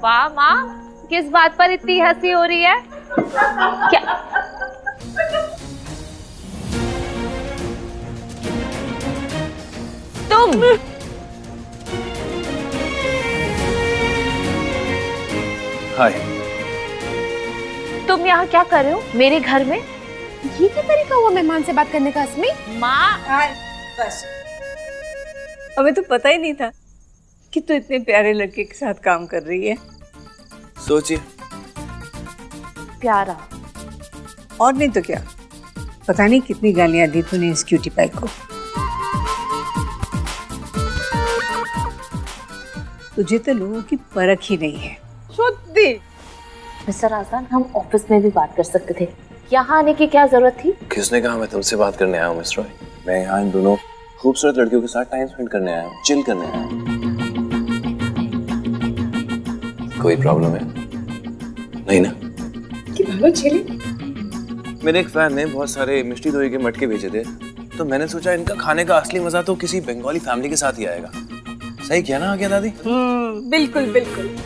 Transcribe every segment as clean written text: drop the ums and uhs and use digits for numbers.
वाह माँ, किस बात पर इतनी हंसी हो रही है? क्या तुम? हाय। तुम यहाँ क्या कर रहे हो मेरे घर में? ये क्या तरीका हुआ मेहमान से बात करने का अस्मी? माँ बस, हमें तो पता ही नहीं था कि तू इतने प्यारे लड़के के साथ काम कर रही है। सोचिए। प्यारा और नहीं तो क्या, पता नहीं कितनी गालियां दी तूने इस क्यूटी पाई को। तुझे तो लोगों की परख ही नहीं है। शुद्धि। मिस्टर आसान, हम ऑफिस में भी बात कर सकते थे, यहाँ आने की क्या जरूरत थी? किसने कहा मैं तुमसे बात करने आया हूँ मिस रॉय? मैं यहाँ इन दोनों खूबसूरत लड़कियों के साथ टाइम स्पेंड करने आया हूँ, चिल करने आया हूँ। कोई प्रॉब्लम है? नहीं ना? कि भालो चिली। मेरे एक फैन ने बहुत सारे मिष्टी दोई के मटके भेजे थे, तो मैंने सोचा इनका खाने का असली मजा तो किसी बंगाली फैमिली के साथ ही आएगा। सही किया ना आज्ञा दादी? बिल्कुल बिल्कुल।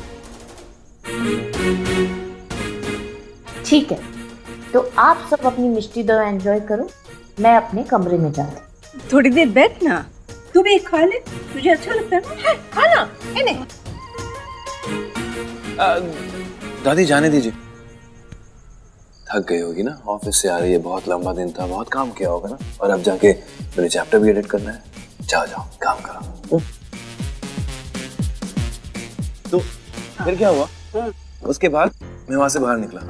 ठीक है, तो आप सब अपनी मिष्टी दो एंजॉय करो, मैं अपने कमरे में जाती हूँ। थोड़ी देर बैठ ना, तू भी खा ले, तुझे अच्छा लगता है ना? खाना इन्हें। दादी जाने दीजिए, थक गई होगी ना, ऑफिस से आ रही है, बहुत लंबा दिन था, बहुत काम किया होगा ना, और अब जाके मेरे चैप्टर भी एडिट करना है। जाओ जाओ काम करो। तो फिर क्या हुआ? उसके बाद मैं वहां से बाहर निकला।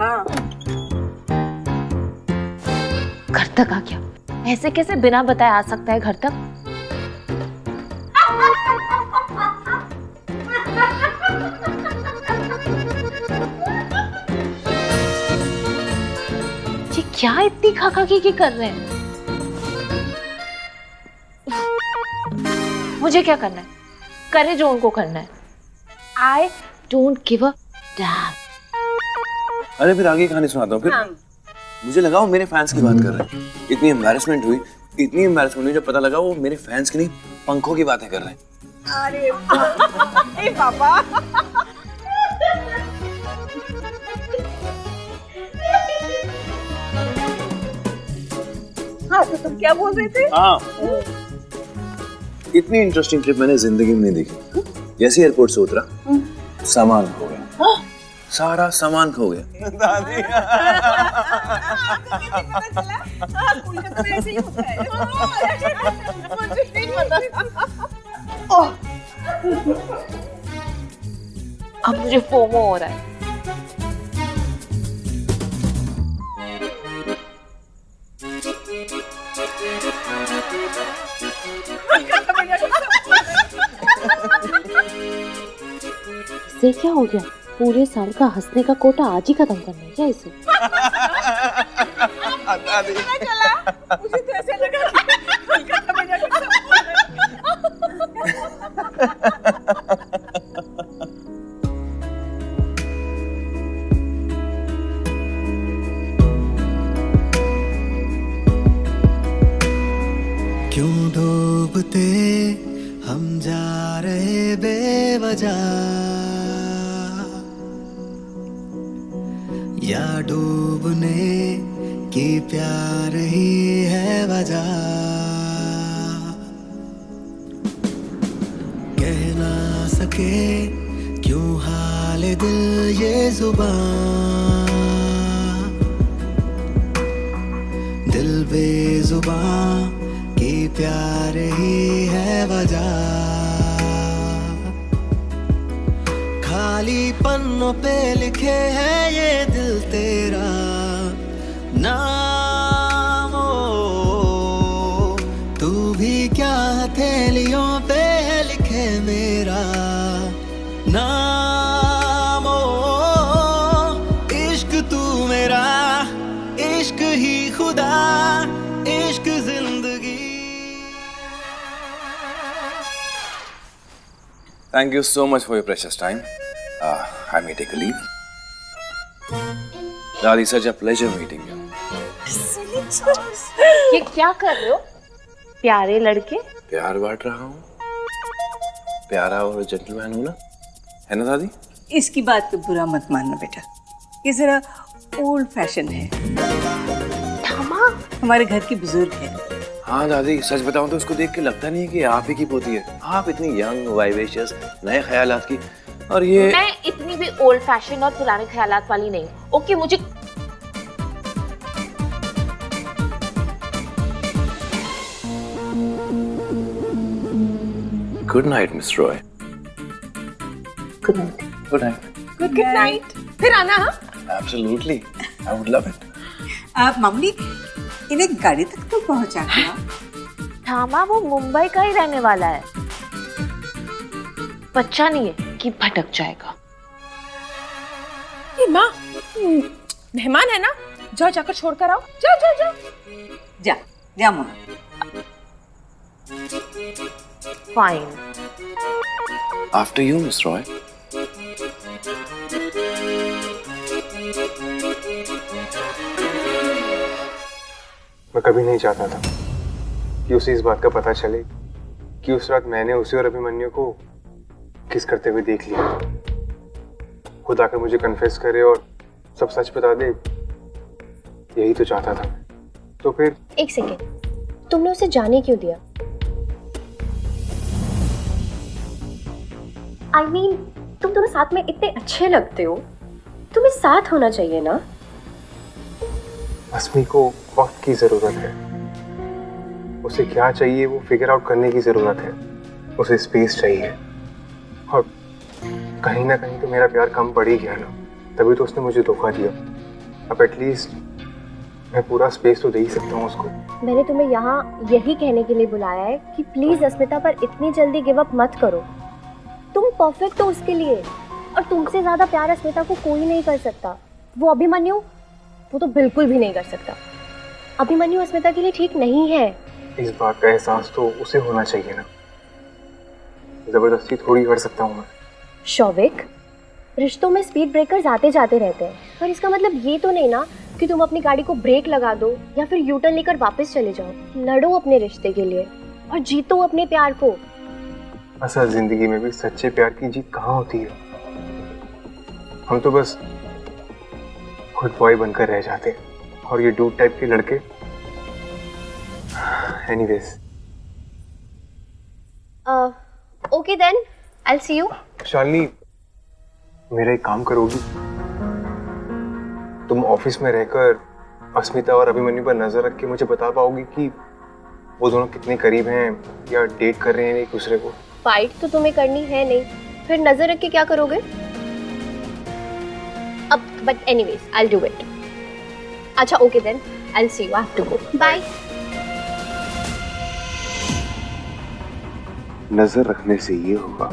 घर तक आ गया? ऐसे कैसे बिना बताए आ सकता है घर तक? ये क्या इतनी खाकाकी की कर रहे हैं? मुझे क्या करना है? करे जो उनको करना है। I don't give a damn. अरे फिर आगे कहानी सुनाता हूँ फिर। मुझे लगा वो मेरे फैंस की बात कर रहे हैं। इतनी एम्बैरेसमेंट हुई जब पता लगा वो मेरे फैंस की नहीं, पंखों की बातें कर रहे हैं। अरे बाबा। हाँ, तो तुम क्या बोल रहे थे? हाँ, इतनी इंटरेस्टिंग ट्रिप मैंने जिंदगी में नहीं देखी। जैसे एयरपोर्ट से उतरा, सामान खो गया, सारा सामान खो गया। दादी कोलकाता में ऐसे ही होता है। मुझे नहीं पता। अब मुझे फोमो हो रहा है। इसे क्या हो गया? पूरे साल का हंसने का कोटा आज ही खत्म करना है क्या इसे? चला, मुझे तो ऐसे लगा कि कोलकाता में जाकर क्यों डूबते हम जा रहे बेवजह, या डूबने की प्यार ही है वजह। कह ना सके क्यों हाल दिल ये जुबान, दिल बेजुबान की प्यार ही है वजह। खाली पन्नों पे लिखे है ये दिल तेरा नाम, ओ तू भी क्या हथेलियों पे लिखे मेरा नाम, ओ इश्क तू मेरा, इश्क ही खुदा, इश्क जिंदगी। Thank you so much for your precious time. I may take a leave. Dadi, such a pleasure meeting you. ये क्या कर रहे हो? प्यारे लड़के, प्यार बांट रहा हूँ। प्यारा और जेंटलमैन हूँ ना, है ना दादी? इसकी बात पे बुरा मत मानना बेटा, ये जरा ओल्ड फैशन है। हमारे घर की बुजुर्ग है। हाँ दादी, सच बताऊं तो उसको देख के लगता नहीं है कि आप ही की पोती है। आप इतनी यंग, वाइवेशियस, नए ख्यालात की, और ये मैं इतनी भी ओल्ड फैशन और पुराने ख्यालात वाली नहीं। ओके, मुझे good night miss Roy. Good night. Good night. Good night. फिर आना। हाँ, absolutely, I would love it. Mummy इन्हें गाड़ी तक तो पहुंचा दिया। थामा वो मुंबई का ही रहने वाला है, बच्चा नहीं है कि भटक जाएगा। ये माँ मेहमान है ना, जाओ जाकर छोड़ कर आओ। जाओ जाओ जाओ। जा जा Mona. Fine. After you miss Roy. मैं कभी नहीं चाहता था कि उसे इस बात का पता चले कि उस रात मैंने उसे और अभिमन्यु को किस करते हुए देख लिया। खुद आकर मुझे कन्फेस करे और सब सच बता दे, यही तो चाहता था। तो फिर एक सेकेंड, तुमने उसे जाने क्यों दिया? I mean, तुम दोनों साथ में इतने अच्छे लगते हो, तुम्हें साथ होना चाहिए ना। अस्मी को वक्त की जरूरत है, उसे क्या चाहिए वो फिगर आउट करने की जरूरत है। उसे स्पेस चाहिए, और कहीं ना कहीं तो मेरा प्यार कम पड़ ही गया ना, तभी तो उसने मुझे धोखा दिया। अब एटलीस्ट मैं पूरा स्पेस तो दे ही सकता हूँ उसको। मैंने तुम्हें यहाँ यही कहने के लिए बुलाया है कि प्लीज अस्मिता पर इतनी जल्दी गिव अप मत करो। तुम परफेक्ट हो उसके लिए, और तुमसे ज्यादा प्यार अस्मिता को कोई नहीं कर सकता। वो अभिमन्यु, वो तो बिल्कुल भी नहीं कर सकता। अभिमन्यु अस्मिता के लिए ठीक नहीं है। इस बात का एहसास तो उसे होना चाहिए ना, जबरदस्ती थोड़ी कर सकता हूँ मैं। शौविक, रिश्तों में स्पीड ब्रेकर्स आते जाते रहते हैं, पर इसका मतलब ये तो नहीं ना कि तुम अपनी गाड़ी को ब्रेक लगा दो या फिर यू टर्न लेकर वापस चले जाओ। लड़ो अपने रिश्ते के लिए और जीतो अपने प्यार को। असल जिंदगी में भी सच्चे प्यार की जीत कहाँ होती है। हम तो बस गुड बॉय बनकर रह जाते हैं, और ये डूड टाइप के लड़के। Anyways, okay then, I will see you. Shalini, मेरा एक काम करोगी? तुम ऑफिस में रहकर अस्मिता और अभिमन्यु पर नजर रख के मुझे बता पाओगी कि वो दोनों कितने करीब हैं या डेट कर रहे हैं एक दूसरे को? फाइट तो तुम्हें करनी है नहीं, फिर नजर रख के क्या करोगे? अब but anyways, I will do it. अच्छा okay then, I will see you, I have to go, bye. नजर रखने से ये होगा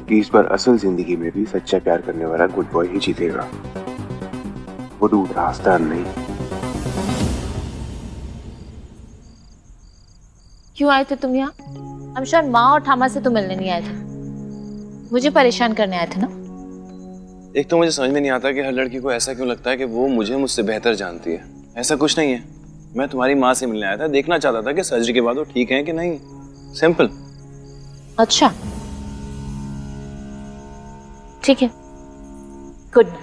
कि इस बार असल जिंदगी में भी सच्चा प्यार करने वाला गुड बॉय ही जीतेगा, वो दूर रास्ता नहीं। क्यों आए थे तुम यहाँ? I'm sure माँ और ठामा से तो मिलने नहीं आए थे, मुझे परेशान करने आए थे ना? एक तो मुझे समझ में नहीं आता कि हर लड़की को ऐसा क्यों लगता है कि वो मुझसे बेहतर जानती है। ऐसा कुछ नहीं है। मैं तुम्हारी माँ से मिलने आया था, देखना चाहता था कि सर्जरी के बाद वो ठीक है कि नहीं। सिंपल। अच्छा ठीक है, गुड नाइट।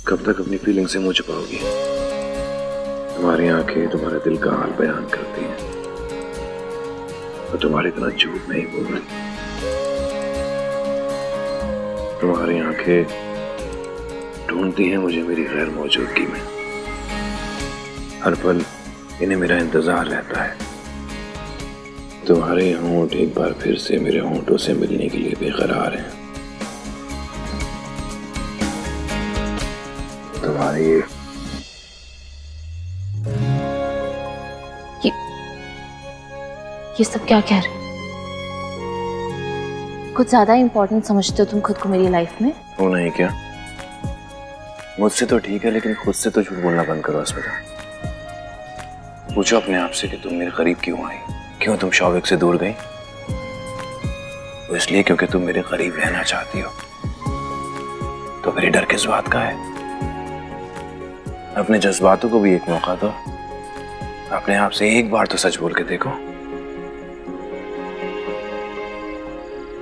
कब तक अपनी फीलिंग से मुंह छुपाओगी? तुम्हारी आंखें तुम्हारे दिल का हाल बयान करती हैं, और तुम्हारी तरह झूठ नहीं बोल रही। तुम्हारी आंखें ढूंढती हैं मुझे मेरी गैर मौजूदगी में। हर पल इन्हें मेरा इंतजार रहता है। तुम्हारे होंठ एक बार फिर से मेरे होंठों से मिलने के लिए बेकरार हैं। तुम्हारी ये सब क्या कह रहे हो? कुछ ज्यादा इंपॉर्टेंट समझते हो तुम खुद को मेरी लाइफ में? वो नहीं क्या? मुझसे तो ठीक है, लेकिन खुद से तो झूठ बोलना बंद करो अस्मिता। पूछो अपने आप से कि तुम मेरे करीब क्यों आई, क्यों तुम शौविक से दूर गई? वो इसलिए क्योंकि तुम मेरे करीब रहना चाहती हो। तो मेरी डर किस बात का है? अपने जज्बातों को भी एक मौका दो। अपने आप से एक बार तो सच बोल के देखो।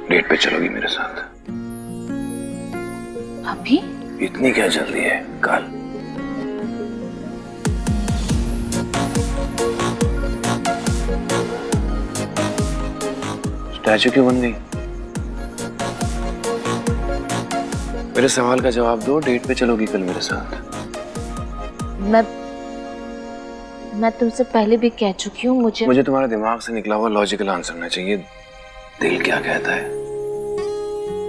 डेट पे चलोगी मेरे साथ? अभी? इतनी क्या जल्दी है? कल। स्टैचू क्यों बन गई? मेरे सवाल का जवाब दो। डेट पे चलोगी कल मेरे साथ? मैं तुमसे पहले भी कह चुकी हूँ, मुझे तुम्हारे दिमाग से निकला हुआ लॉजिकल आंसर ना चाहिए। दिल क्या कहता है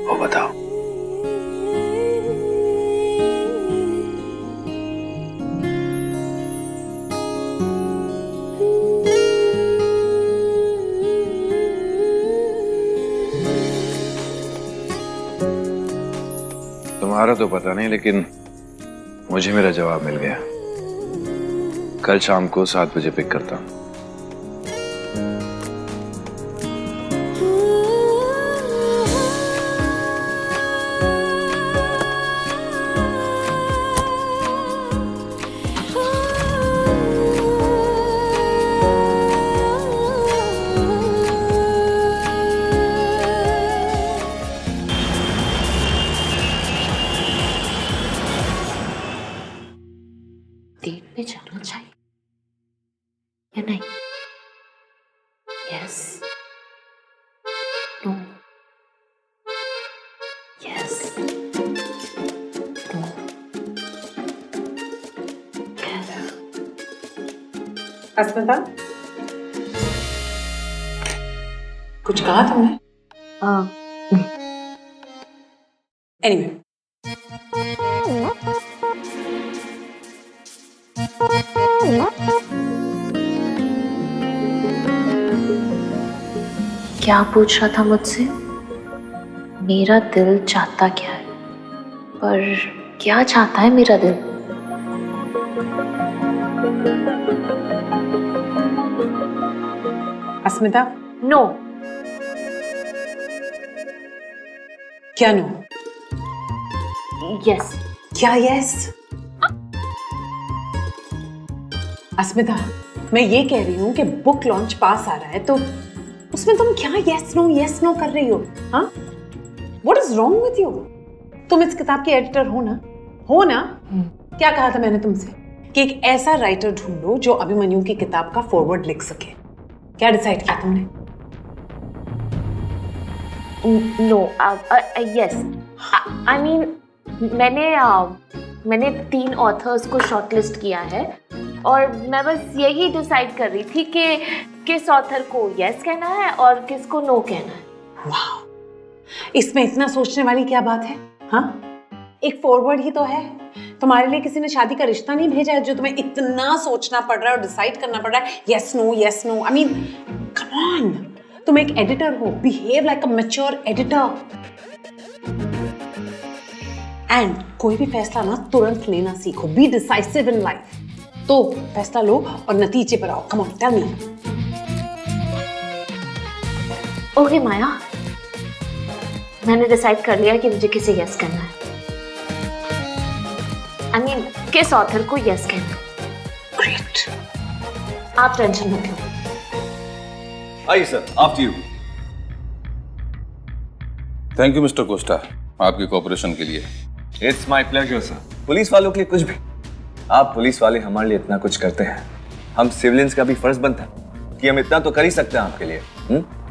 वो बताओ। तुम्हारा तो पता नहीं, लेकिन मुझे मेरा जवाब मिल गया। कल शाम को 7 बजे पिक करता हूं। डेट पे जाना चाहिए या नहीं? Yes, no, yes, no, yes. Asmita, कुछ कहा तुमने? एनीवे, क्या पूछ रहा था मुझसे? मेरा दिल चाहता क्या है? पर क्या चाहता है मेरा दिल? अस्मिता, नो। क्या नो? यस। क्या यस? अस्मिता, मैं ये कह रही हूँ कि बुक लॉन्च पास आ रहा है, तो उसमें तुम क्या यस नो कर रही हो? हाँ, what is wrong with you? तुम इस किताब के एडिटर हो ना? हो ना? क्या कहा था मैंने तुमसे कि एक ऐसा राइटर ढूंढो जो अभिमन्यु की किताब का फॉरवर्ड लिख सके। क्या डिसाइड किया तुमने? नो, यस, आई मीन मैंने 3 ऑथर्स को शॉर्टलिस्ट किया है और मैं बस यही डिसाइड कर रही थी कि किस ऑथर को यस कहना है और किसको नो कहना है। वाह, इसमें इतना सोचने वाली क्या बात है? हाँ, एक फॉरवर्ड ही तो है। तुम्हारे लिए किसी ने शादी का रिश्ता नहीं भेजा है जो तुम्हें इतना सोचना पड़ रहा है और डिसाइड करना पड़ रहा है yes no. I mean come on, तुम एक एडिटर हो, behave like a mature editor. And कोई भी फैसला ना तुरंत लेना सीखो। Be decisive in life. तो फैसला लो और नतीजे पर आओ। Come on, tell me. Okay Maya, मैंने डिसाइड कर लिया कि मुझे किसे यस करना है। आई मीन किस ऑथर को यस कहना है। ग्रेट, आप टेंशन मत लो। आइए sir, after you. Thank you mister Costa आपकी कोऑपरेशन के लिए। It's my pleasure sir. Police वालों के लिए कुछ भी, आप पुलिस वाले हमारे लिए इतना कुछ करते हैं, हम सिविलियंस का भी फर्ज बनता है कि हम इतना तो कर ही सकते हैं आपके लिए।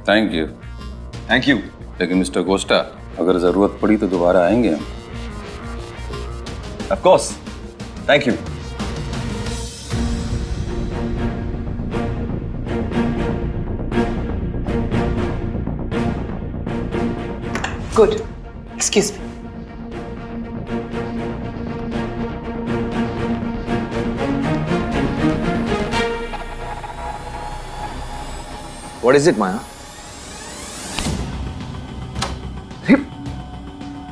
Thank you. Thank you. लेकिन मिस्टर कोस्टा, अगर जरूरत पड़ी तो दोबारा आएंगे हम। Of course, thank you. Good, excuse me. What is it, Maya?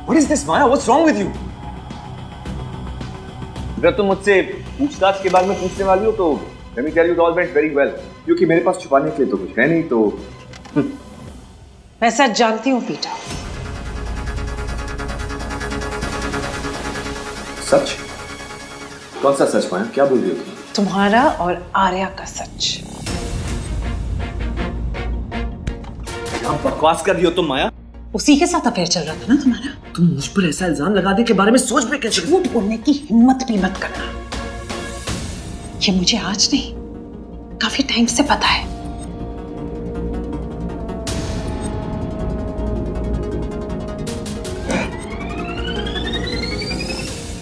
What is this, Maya? What's wrong with you? अगर तुम मुझसे पूछताछ के बारे में पूछने वाली हो तो let me tell you it all went very well. क्योंकि मेरे पास छुपाने के लिए तो कुछ है नहीं तो मैं सच जानती हूँ पीटर। सच? कौन सा सच माया? क्या बोल रही हो तुम? तुम्हारा और आर्या का सच। क्या बकवास कर रही हो तुम माया? उसी के साथ अफेयर चल रहा था ना तुम्हारा? तुम मुझ पर ऐसा इल्जाम लगाने के बारे में सोच भी कैसे? झूठ बोलने की हिम्मत भी मत करना। ये मुझे आज नहीं, काफी टाइम से पता है।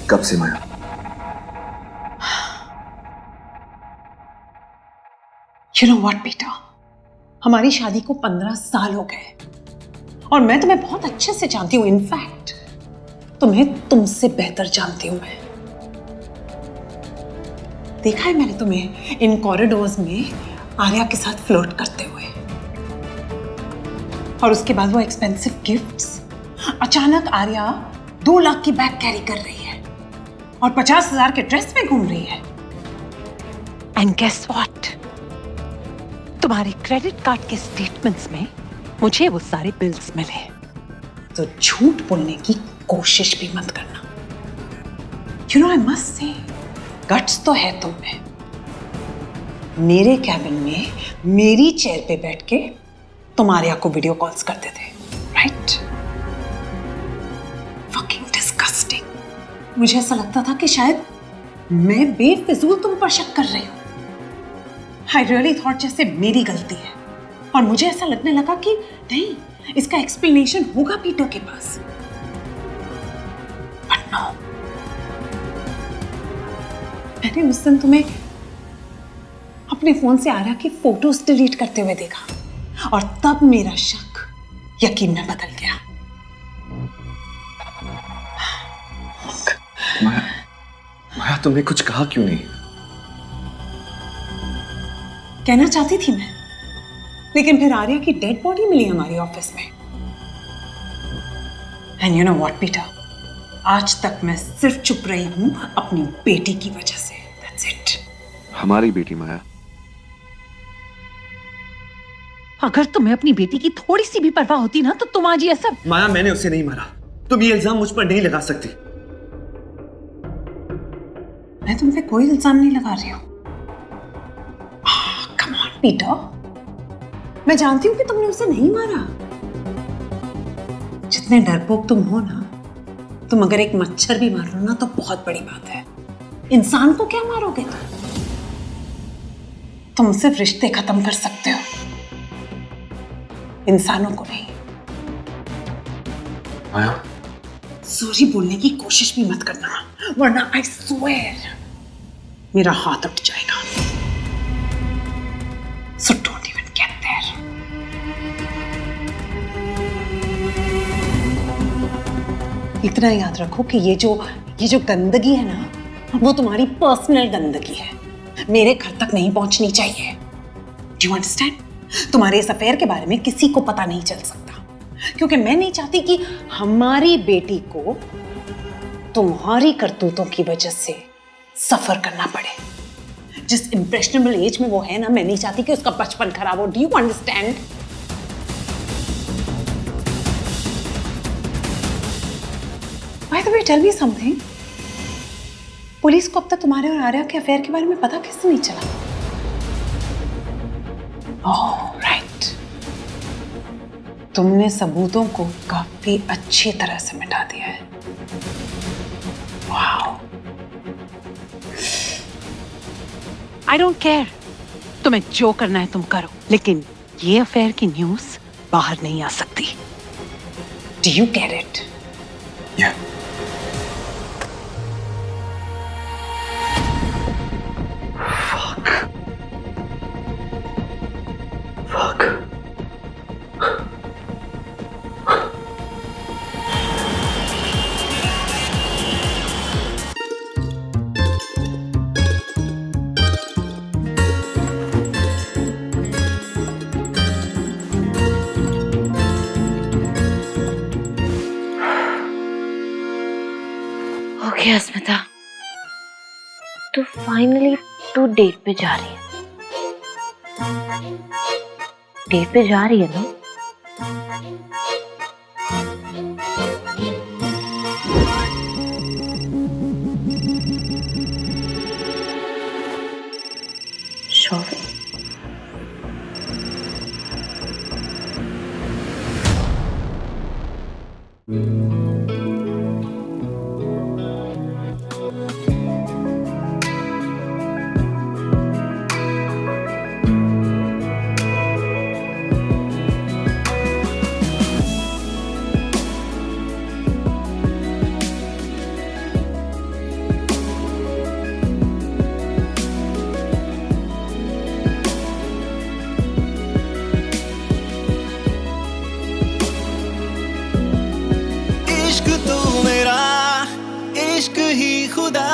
कब से माया? You know what, बेटा? हमारी शादी को 15 साल हो गए और मैं तुम्हें बहुत अच्छे से जानती हूँ। इनफैक्ट तुम्हें तुमसे बेहतर जानती हूँ मैं। देखा है मैंने तुम्हें इन कॉरिडोर्स में आर्या के साथ फ्लर्ट करते हुए, और उसके बाद वो एक्सपेंसिव गिफ्ट्स। अचानक आर्या 2 लाख की बैग कैरी कर रही है और 50,000 के ड्रेस में घूम रही है। And guess what? तुम्हारे क्रेडिट कार्ड के स्टेटमेंट्स में मुझे वो सारे बिल्स मिले। तो झूठ बोलने की कोशिश भी मत करना। You know, I must say guts तो है तुम में। मेरे कैबिन में मेरी चेयर पे बैठ के तुम आर्या को वीडियो कॉल्स करते थे, राइट? Fucking disgusting. मुझे ऐसा लगता था कि शायद मैं बेफिजूल तुम पर शक कर रही हूं। I really thought जैसे मेरी गलती है, और मुझे ऐसा लगने लगा कि नहीं, इसका एक्सप्लेनेशन होगा पीटर के पास। But no, मैंने उस दिन तुम्हें अपने फोन से आर्या की फोटोज डिलीट करते हुए देखा और तब मेरा शक यकीन में बदल गया। माया तुमने कुछ कहा क्यों नहीं? कहना चाहती थी मैं, लेकिन फिर आर्या की डेड बॉडी मिली हमारी ऑफिस में। And you know what Peter, आज तक मैं सिर्फ चुप रही हूं अपनी बेटी की वजह से। That's it. हमारी बेटी माया? अगर तुम्हें अपनी बेटी की थोड़ी सी भी परवाह होती ना तो तुम आज ये सब। माया मैंने उसे नहीं मारा, तुम ये इल्जाम मुझ पर नहीं लगा सकती। मैं तुम पे कोई इल्जाम नहीं लगा रही हूं। कम ऑन पीटर, मैं जानती हूं कि तुमने उसे नहीं मारा। जितने डरपोक तुम हो ना, तुम अगर एक मच्छर भी मार लो ना तो बहुत बड़ी बात है। इंसान को क्या मारोगे तुम सिर्फ रिश्ते खत्म कर सकते हो, इंसानों को नहीं। माया सॉरी बोलने की कोशिश भी मत करना, वरना आई स्वेयर मेरा हाथ उठ जाएगा। So don't even get there. इतना याद रखो कि ये जो गंदगी है ना, वो तुम्हारी पर्सनल गंदगी है, मेरे घर तक नहीं पहुंचनी चाहिए। Do you understand? तुम्हारे इस अफेयर के बारे में किसी को पता नहीं चल सकता, क्योंकि मैं नहीं चाहती कि हमारी बेटी को तुम्हारी करतूतों की वजह से सफर करना पड़े। जिस इंप्रेशनेबल एज में वो है ना, मैं नहीं चाहती कि उसका बचपन खराब हो। Do you understand? By the way, tell me something. Police को अब तक तुम्हारे और आर्या के अफेयर के बारे में पता कैसे नहीं चला? ओह राइट, तुमने सबूतों को काफी अच्छी तरह से मिटा दिया है। वाओ। आई डोंट केयर, तुम्हें जो करना है तुम करो, लेकिन ये अफेयर की न्यूज़ बाहर नहीं आ सकती। Do you get it? या ओके अस्मिता, तो फाइनली तू डेट पे जा रही है। डेट पे जा रही है ना? श्योर? इश्क तू मेरा, इश्क ही खुदा